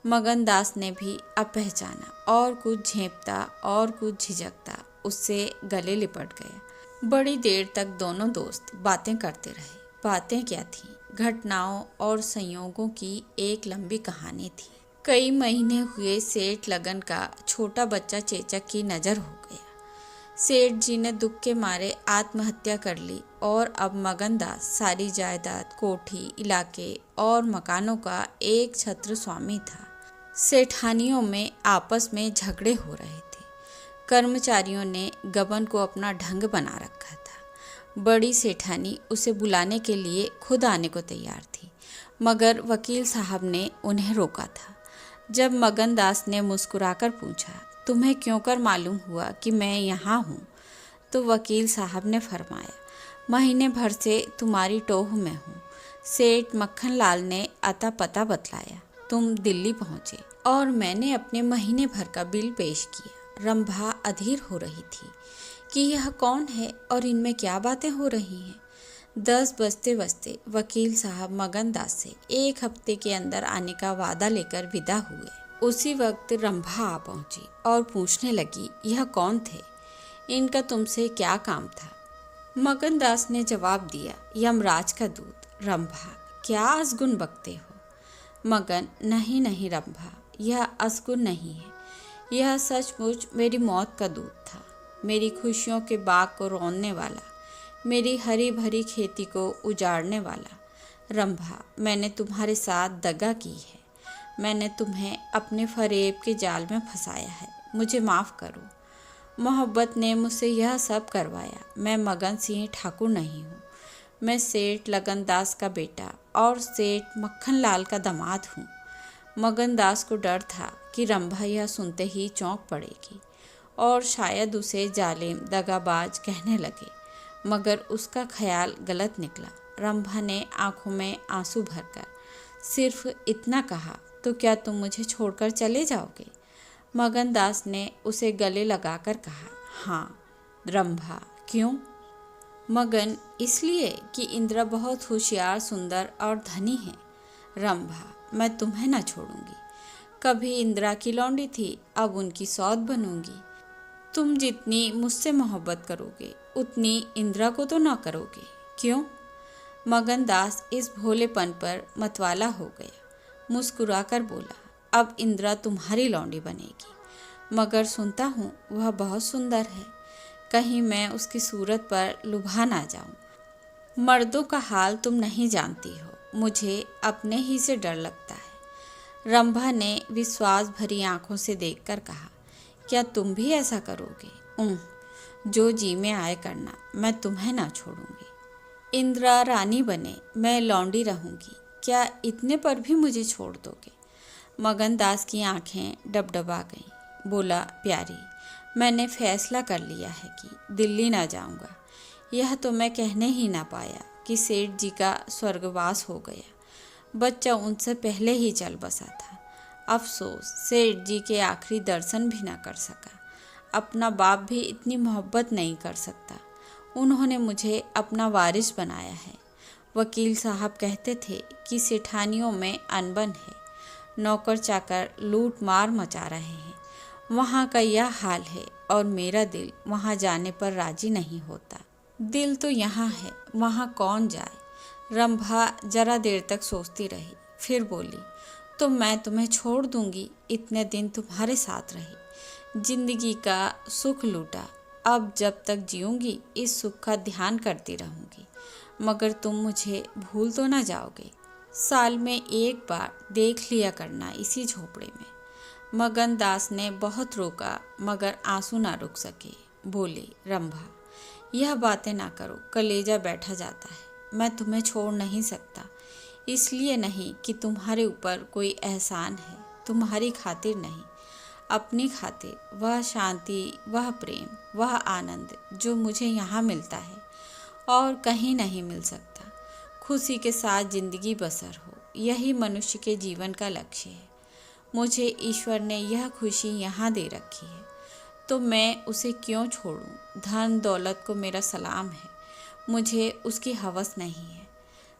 मगनदास ने भी अब पहचाना और कुछ झेंपता और कुछ झिझकता उससे गले लिपट गया। बड़ी देर तक दोनों दोस्त बातें करते रहे। बातें क्या थीं? घटनाओं और संयोगों की एक लंबी कहानी थी। कई महीने हुए सेठ लगन का छोटा बच्चा चेचक की नज़र हो गया। सेठ जी ने दुख के मारे आत्महत्या कर ली और अब मगनदास सारी जायदाद, कोठी, इलाके और मकानों का एक छत्र स्वामी था। सेठानियों में आपस में झगड़े हो रहे थे। कर्मचारियों ने गबन को अपना ढंग बना रखा था। बड़ी सेठानी उसे बुलाने के लिए खुद आने को तैयार थी, मगर वकील साहब ने उन्हें रोका था। जब मगनदास ने मुस्कुराकर पूछा, तुम्हें क्यों कर मालूम हुआ कि मैं यहाँ हूँ? तो वकील साहब ने फरमाया, महीने भर से तुम्हारी टोह में हूँ। सेठ मक्खन लाल ने अता पता बतलाया, तुम दिल्ली पहुँचे और मैंने अपने महीने भर का बिल पेश किया। रंभा अधीर हो रही थी कि यह कौन है और इनमें क्या बातें हो रही हैं। 10 बजते बजते वकील साहब मगन दास से 1 हफ्ते के अंदर आने का वादा लेकर विदा हुए। उसी वक्त रंभा आ पहुंची और पूछने लगी, यह कौन थे? इनका तुमसे क्या काम था? मगन दास ने जवाब दिया, यमराज का दूत। रंभा, क्या असगुन बकते हो? मगन, नहीं नहीं रंभा, यह असगुन नहीं है, यह सचमुच मेरी मौत का दूत था। मेरी खुशियों के बाग को रौंदने वाला, मेरी हरी भरी खेती को उजाड़ने वाला। रंभा, मैंने तुम्हारे साथ दगा की है, मैंने तुम्हें अपने फरेब के जाल में फंसाया है, मुझे माफ़ करो। मोहब्बत ने मुझसे यह सब करवाया। मैं मगन सिंह ठाकुर नहीं हूँ, मैं सेठ लगन दास का बेटा और सेठ मक्खन लाल का दामाद हूँ। मगन दास को डर था कि रंभा यह सुनते ही चौंक पड़ेगी और शायद उसे जालिम दगाबाज कहने लगे, मगर उसका ख्याल गलत निकला। रंभा ने आंखों में आंसू भरकर सिर्फ इतना कहा, तो क्या तुम मुझे छोड़कर चले जाओगे? मगन दास ने उसे गले लगाकर कहा, हाँ। रंभा, क्यों? मगन, इसलिए कि इंदिरा बहुत होशियार, सुंदर और धनी है। रंभा, मैं तुम्हें न छोड़ूंगी। कभी इंदिरा की लौंडी थी, अब उनकी सौत बनूंगी। तुम जितनी मुझसे मोहब्बत करोगे उतनी इंदिरा को तो न करोगे, क्यों? मगन दास इस भोलेपन पर मतवाला हो गया, मुस्कुराकर बोला, अब इंदिरा तुम्हारी लौंडी बनेगी, मगर सुनता हूँ वह बहुत सुंदर है, कहीं मैं उसकी सूरत पर लुभा ना जाऊँ। मर्दों का हाल तुम नहीं जानती हो, मुझे अपने ही से डर लगता है। रंभा ने विश्वास भरी आंखों से देखकर कहा, क्या तुम भी ऐसा करोगे? जो जी में आए करना, मैं तुम्हें ना छोड़ूंगी। इंदिरा रानी बने, मैं लौंडी रहूंगी, क्या इतने पर भी मुझे छोड़ दोगे? मगन दास की आंखें डबडबा गईं। बोला, प्यारी, मैंने फैसला कर लिया है कि दिल्ली ना जाऊंगा। यह तो मैं कहने ही ना पाया कि सेठ जी का स्वर्गवास हो गया, बच्चा उनसे पहले ही चल बसा था। अफसोस, सेठ जी के आखिरी दर्शन भी ना कर सका। अपना बाप भी इतनी मोहब्बत नहीं कर सकता। उन्होंने मुझे अपना वारिस बनाया है। वकील साहब कहते थे कि सेठानियों में अनबन है, नौकर चाकर लूट मार मचा रहे हैं। वहाँ का यह हाल है और मेरा दिल वहाँ जाने पर राजी नहीं होता। दिल तो यहाँ है, वहाँ कौन जाए? रंभा जरा देर तक सोचती रही, फिर बोली, तो मैं तुम्हें छोड़ दूंगी। इतने दिन तुम्हारे साथ रही, जिंदगी का सुख लूटा, अब जब तक जीऊंगी इस सुख का ध्यान करती रहूंगी, मगर तुम मुझे भूल तो ना जाओगे। साल में एक बार देख लिया करना इसी झोपड़े में। मगन दास ने बहुत रोका, मगर आंसू ना रुक सके। बोले, रंभा, यह बातें ना करो, कलेजा बैठा जाता है। मैं तुम्हें छोड़ नहीं सकता, इसलिए नहीं कि तुम्हारे ऊपर कोई एहसान है, तुम्हारी खातिर नहीं, अपनी खातिर। वह शांति, वह प्रेम, वह आनंद जो मुझे यहाँ मिलता है और कहीं नहीं मिल सकता। खुशी के साथ जिंदगी बसर हो, यही मनुष्य के जीवन का लक्ष्य है। मुझे ईश्वर ने यह खुशी यहाँ दे रखी है, तो मैं उसे क्यों छोड़ूं? धन दौलत को मेरा सलाम है, मुझे उसकी हवस नहीं है।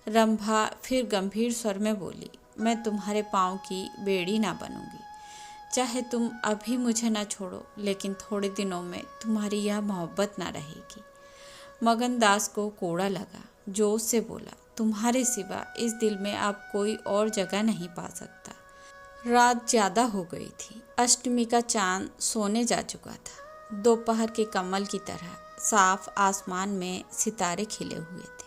रंभा फिर गंभीर स्वर में बोली, मैं तुम्हारे पाँव की बेड़ी ना बनूंगी। चाहे तुम अभी मुझे ना छोड़ो, लेकिन थोड़े दिनों में तुम्हारी यह मोहब्बत ना रहेगी। मगन दास को कोड़ा लगा, जोश से बोला, तुम्हारे सिवा इस दिल में अब कोई और जगह नहीं पा सकता। रात ज्यादा हो गई थी, अष्टमी का चांद सोने जा चुका था। दोपहर के कमल की तरह साफ आसमान में सितारे खिले हुए थे।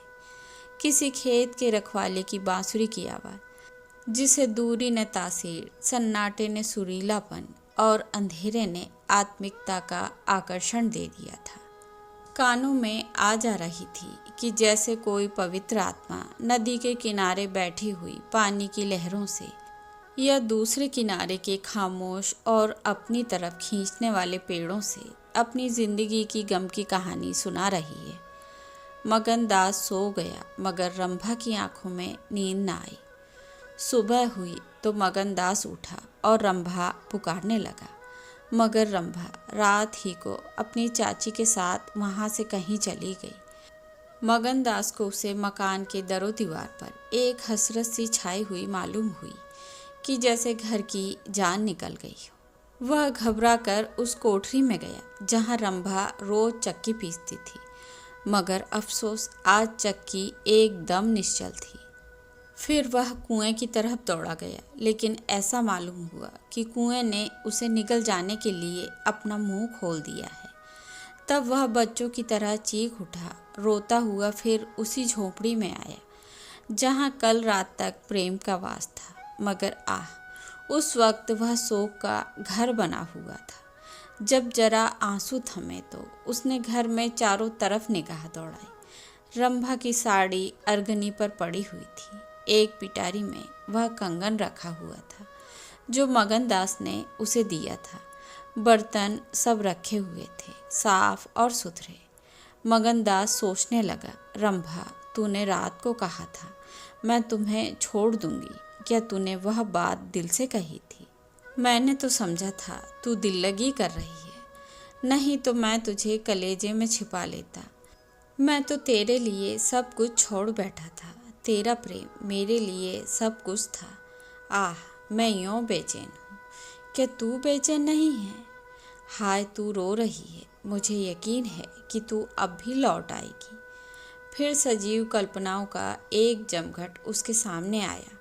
किसी खेत के रखवाले की बांसुरी की आवाज़, जिसे दूरी ने तासीर, सन्नाटे ने सुरीलापन और अंधेरे ने आत्मिकता का आकर्षण दे दिया था, कानों में आ जा रही थी कि जैसे कोई पवित्र आत्मा नदी के किनारे बैठी हुई पानी की लहरों से या दूसरे किनारे के खामोश और अपनी तरफ खींचने वाले पेड़ों से अपनी जिंदगी की गम की कहानी सुना रही है। मगन दास सो गया, मगर रंभा की आंखों में नींद न आई। सुबह हुई तो मगन दास उठा और रंभा पुकारने लगा, मगर रंभा रात ही को अपनी चाची के साथ वहाँ से कहीं चली गई। मगनदास को उसे मकान के दरो दीवार पर एक हसरत सी छाई हुई मालूम हुई कि जैसे घर की जान निकल गई हो। वह घबरा कर उस कोठरी में गया जहाँ रंभा रोज चक्की पीसती थी, मगर अफसोस आज चक्की एकदम निश्चल थी। फिर वह कुएं की तरफ दौड़ा गया, लेकिन ऐसा मालूम हुआ कि कुएं ने उसे निकल जाने के लिए अपना मुंह खोल दिया है। तब वह बच्चों की तरह चीख उठा, रोता हुआ फिर उसी झोपड़ी में आया जहाँ कल रात तक प्रेम का वास था। मगर उस वक्त वह शोक का घर बना हुआ था। जब जरा आंसू थमे तो उसने घर में चारों तरफ निगाह दौड़ाई। रंभा की साड़ी अर्गनी पर पड़ी हुई थी। एक पिटारी में वह कंगन रखा हुआ था जो मगनदास ने उसे दिया था। बर्तन सब रखे हुए थे, साफ और सुथरे। मगनदास सोचने लगा, रंभा, तूने रात को कहा था मैं तुम्हें छोड़ दूंगी। क्या तूने वह बात दिल से कही थी? मैंने तो समझा था तू दिल लगी कर रही है, नहीं तो मैं तुझे कलेजे में छिपा लेता। मैं तो तेरे लिए सब कुछ छोड़ बैठा था। तेरा प्रेम मेरे लिए सब कुछ था। मैं यूँ बेचैन हूँ। क्या तू बेचैन नहीं है? हाय, तू रो रही है। मुझे यकीन है कि तू अब भी लौट आएगी। फिर सजीव कल्पनाओं का एक जमघट उसके सामने आया।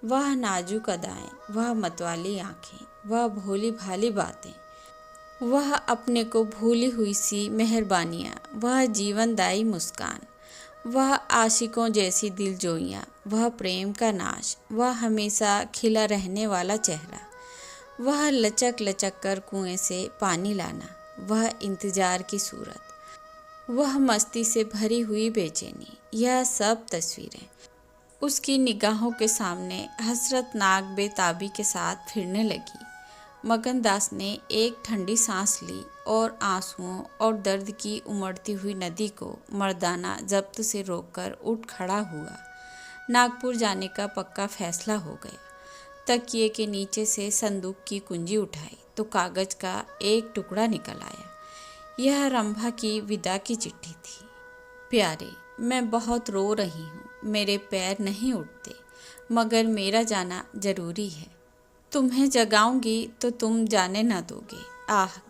वह नाजुक अदाएं, वह मतवाली आंखें, वह भोली भाली बातें, वह अपने को भूली हुई सी मेहरबानियाँ, वह जीवनदायी मुस्कान, वह आशिकों जैसी दिलजोइयाँ, वह प्रेम का नाश, वह हमेशा खिला रहने वाला चेहरा, वह लचक लचक कर कुएं से पानी लाना, वह इंतजार की सूरत, वह मस्ती से भरी हुई बेचैनी, यह सब तस्वीरें उसकी निगाहों के सामने हसरतनाक बेताबी के साथ फिरने लगी। मगनदास ने एक ठंडी सांस ली और आंसुओं और दर्द की उमड़ती हुई नदी को मर्दाना जब्त से रोककर उठ खड़ा हुआ। नागपुर जाने का पक्का फैसला हो गया। तकिए के नीचे से संदूक की कुंजी उठाई तो कागज का एक टुकड़ा निकल आया। यह रंभा की विदा की चिट्ठी थी। प्यारे, मैं बहुत रो रही हूँ, मेरे पैर नहीं उठते, मगर मेरा जाना जरूरी है। तुम्हें जगाऊंगी तो तुम जाने न दोगे।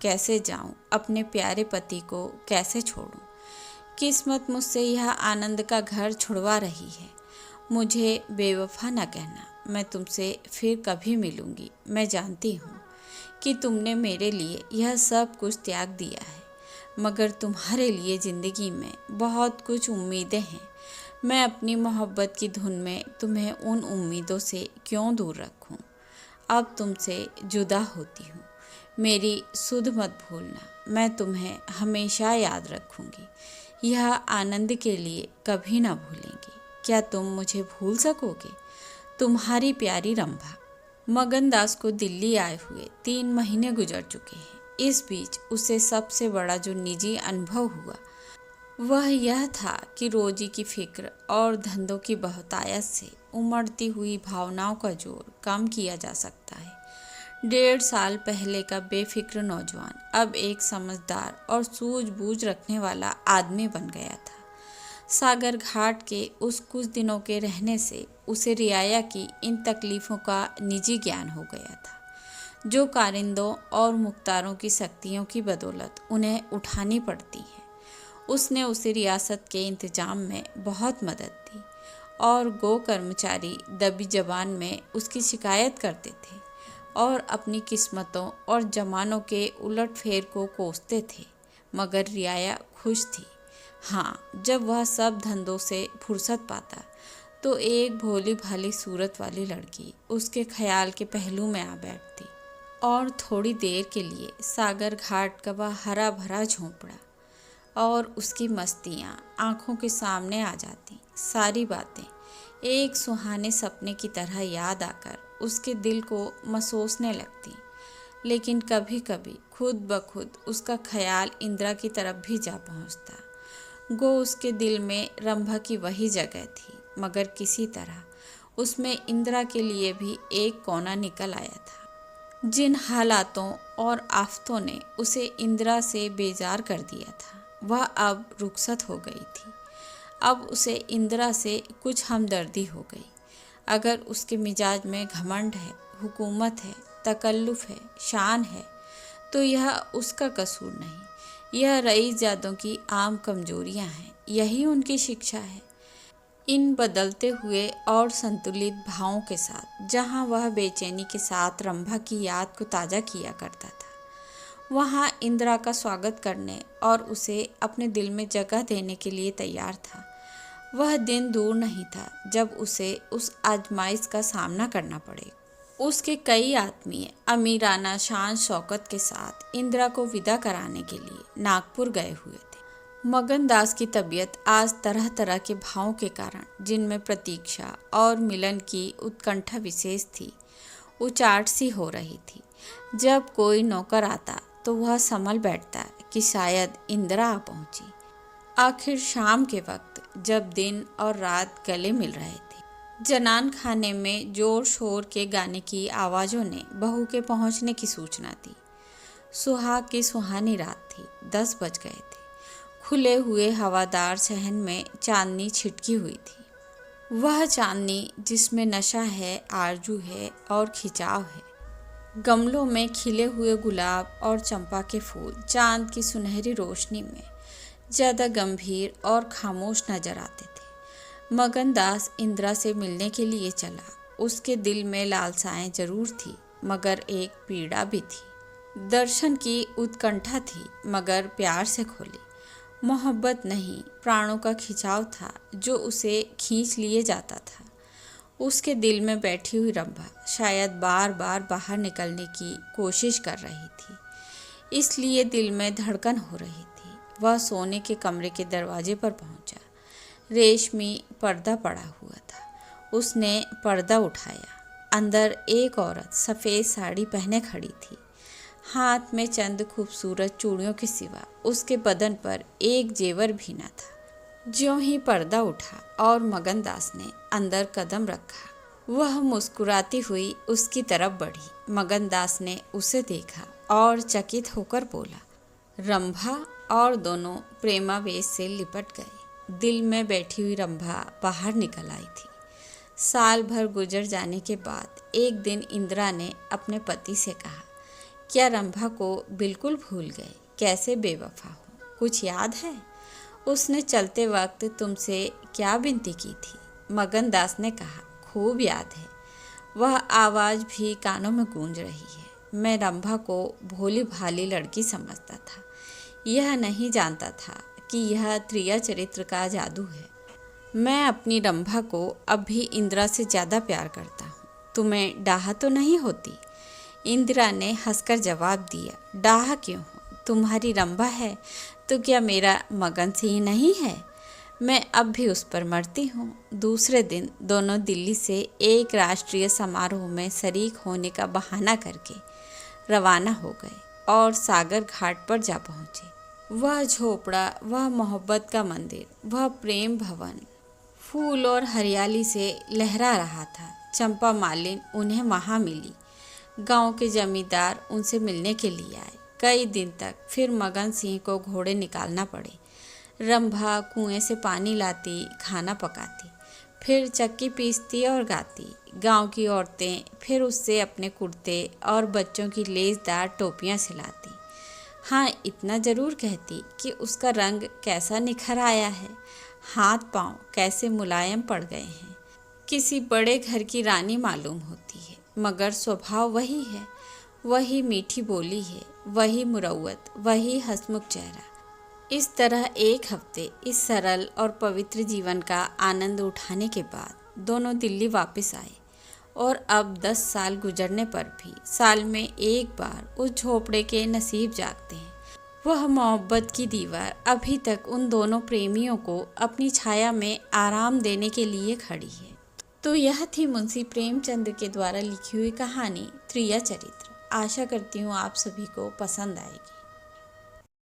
कैसे जाऊं, अपने प्यारे पति को कैसे छोड़ूं? किस्मत मुझसे यह आनंद का घर छुड़वा रही है। मुझे बेवफा न कहना, मैं तुमसे फिर कभी मिलूंगी। मैं जानती हूँ कि तुमने मेरे लिए यह सब कुछ त्याग दिया है, मगर तुम्हारे लिए ज़िंदगी में बहुत कुछ उम्मीदें हैं। मैं अपनी मोहब्बत की धुन में तुम्हें उन उम्मीदों से क्यों दूर रखूं? अब तुमसे जुदा होती हूँ। मेरी सुध मत भूलना, मैं तुम्हें हमेशा याद रखूंगी। यह आनंद के लिए कभी ना भूलेंगी। क्या तुम मुझे भूल सकोगे? तुम्हारी प्यारी रंभा। मगनदास को दिल्ली आए हुए 3 महीने गुजर चुके हैं। इस बीच उसे सबसे बड़ा जो निजी अनुभव हुआ वह यह था कि रोजी की फिक्र और धंधों की बहुतायत से उमड़ती हुई भावनाओं का जोर कम किया जा सकता है। 1.5 साल पहले का बेफिक्र नौजवान अब एक समझदार और सूझबूझ रखने वाला आदमी बन गया था। सागर घाट के उस कुछ दिनों के रहने से उसे रियाया की इन तकलीफ़ों का निजी ज्ञान हो गया था, जो कारिंदों और मुख्तारों की शक्तियों की बदौलत उन्हें उठानी पड़ती है। उसने उसे रियासत के इंतजाम में बहुत मदद दी और गो कर्मचारी दबी जबान में उसकी शिकायत करते थे और अपनी किस्मतों और जमानों के उलटफेर को कोसते थे, मगर रियाया खुश थी। जब वह सब धंधों से फुर्सत पाता तो एक भोली भाली सूरत वाली लड़की उसके ख्याल के पहलू में आ बैठती और थोड़ी देर के लिए सागर घाट का वह हरा भरा झोंपड़ा और उसकी मस्तियाँ आँखों के सामने आ जाती। सारी बातें एक सुहाने सपने की तरह याद आकर उसके दिल को मसोसने लगती। लेकिन कभी कभी खुद ब खुद उसका ख्याल इंदिरा की तरफ भी जा पहुँचता। गो उसके दिल में रंभा की वही जगह थी, मगर किसी तरह उसमें इंदिरा के लिए भी एक कोना निकल आया था। जिन हालातों और आफतों ने उसे इंदिरा से बेजार कर दिया था वह अब रुखसत हो गई थी। अब उसे इंदिरा से कुछ हमदर्दी हो गई। अगर उसके मिजाज में घमंड है, हुकूमत है, तकल्लुफ़ है, शान है, तो यह उसका कसूर नहीं। यह रईसजादों की आम कमजोरियां हैं। यही उनकी शिक्षा है। इन बदलते हुए और संतुलित भावों के साथ जहाँ वह बेचैनी के साथ रंभा की याद को ताज़ा किया करता था, वहाँ इंदिरा का स्वागत करने और उसे अपने दिल में जगह देने के लिए तैयार था। वह दिन दूर नहीं था जब उसे उस आजमाइश का सामना करना पड़ेगा। उसके कई आत्मीय अमीराना शान शौकत के साथ इंदिरा को विदा कराने के लिए नागपुर गए हुए थे। मगन दास की तबीयत आज तरह तरह के भावों के कारण, जिनमें प्रतीक्षा और मिलन की उत्कंठा विशेष थी, उचाट सी हो रही थी। जब कोई नौकर आता तो वह संभल बैठता कि शायद इंदिरा आ पहुंची। आखिर शाम के वक्त जब दिन और रात गले मिल रहे थे, जनान खाने में जोर शोर के गाने की आवाज़ों ने बहू के पहुंचने की सूचना दी। सुहाग की सुहानी रात थी। 10 बज गए थे। खुले हुए हवादार सहन में चांदनी छिटकी हुई थी। वह चांदनी जिसमें नशा है, आरजू है और खिंचाव है। गमलों में खिले हुए गुलाब और चंपा के फूल चांद की सुनहरी रोशनी में ज़्यादा गंभीर और खामोश नजर आते थे। मगन दास इंदिरा से मिलने के लिए चला। उसके दिल में लालसाएं जरूर थी, मगर एक पीड़ा भी थी। दर्शन की उत्कंठा थी, मगर प्यार से खोली। मोहब्बत नहीं, प्राणों का खिंचाव था जो उसे खींच लिए जाता था। उसके दिल में बैठी हुई रंभा शायद बार बार बाहर निकलने की कोशिश कर रही थी, इसलिए दिल में धड़कन हो रही थी। वह सोने के कमरे के दरवाजे पर पहुंचा। रेशमी पर्दा पड़ा हुआ था। उसने पर्दा उठाया। अंदर एक औरत सफ़ेद साड़ी पहने खड़ी थी। हाथ में चंद खूबसूरत चूड़ियों के सिवा उसके बदन पर एक जेवर भी न था। ज्यों ही पर्दा उठा और मगन दास ने अंदर कदम रखा, वह मुस्कुराती हुई उसकी तरफ बढ़ी। मगन दास ने उसे देखा और चकित होकर बोला, रंभा। और दोनों प्रेमावेश से लिपट गए। दिल में बैठी हुई रंभा बाहर निकल आई थी। साल भर गुजर जाने के बाद एक दिन इंदिरा ने अपने पति से कहा, क्या रंभा को बिल्कुल भूल गए? कैसे बेवफा हो, कुछ याद है? उसने चलते वक्त तुमसे क्या विनती की थी? मगन दास ने कहा, खूब याद है। वह आवाज़ भी कानों में गूंज रही है। मैं रंभा को भोली भाली लड़की समझता था। यह नहीं जानता था कि यह त्रिया चरित्र का जादू है। मैं अपनी रंभा को अब भी इंदिरा से ज़्यादा प्यार करता हूँ। तुम्हें डाह तो नहीं होती? इंदिरा ने हंसकर जवाब दिया, डाह क्यों हो? तुम्हारी रंभा है तो क्या मेरा मगन सिंह नहीं है? मैं अब भी उस पर मरती हूँ। दूसरे दिन दोनों दिल्ली से एक राष्ट्रीय समारोह में शरीक होने का बहाना करके रवाना हो गए और सागर घाट पर जा पहुँचे। वह झोपड़ा, वह मोहब्बत का मंदिर, वह प्रेम भवन फूल और हरियाली से लहरा रहा था। चंपा मालिन उन्हें वहाँ मिली। गांव के जमींदार उनसे मिलने के लिए आए। कई दिन तक फिर मगन सिंह को घोड़े निकालना पड़े। रंभा कुएं से पानी लाती, खाना पकाती, फिर चक्की पीसती और गाती। गांव की औरतें फिर उससे अपने कुर्ते और बच्चों की लेसदार टोपियां सिलाती। हाँ, इतना ज़रूर कहती कि उसका रंग कैसा निखर आया है, हाथ पांव कैसे मुलायम पड़ गए हैं। किसी बड़े घर की रानी मालूम होती है, मगर स्वभाव वही है। वही मीठी बोली है, वही मुरव्वत, वही हंसमुख चेहरा। इस तरह एक हफ्ते इस सरल और पवित्र जीवन का आनंद उठाने के बाद दोनों दिल्ली वापस आए। और अब 10 साल गुजरने पर भी साल में एक बार उस झोपड़े के नसीब जागते हैं। वह मोहब्बत की दीवार अभी तक उन दोनों प्रेमियों को अपनी छाया में आराम देने के लिए खड़ी है। तो यह थी मुंशी प्रेमचंद के द्वारा लिखी हुई कहानी त्रिया चरित्र। आशा करती हूँ आप सभी को पसंद आएगी।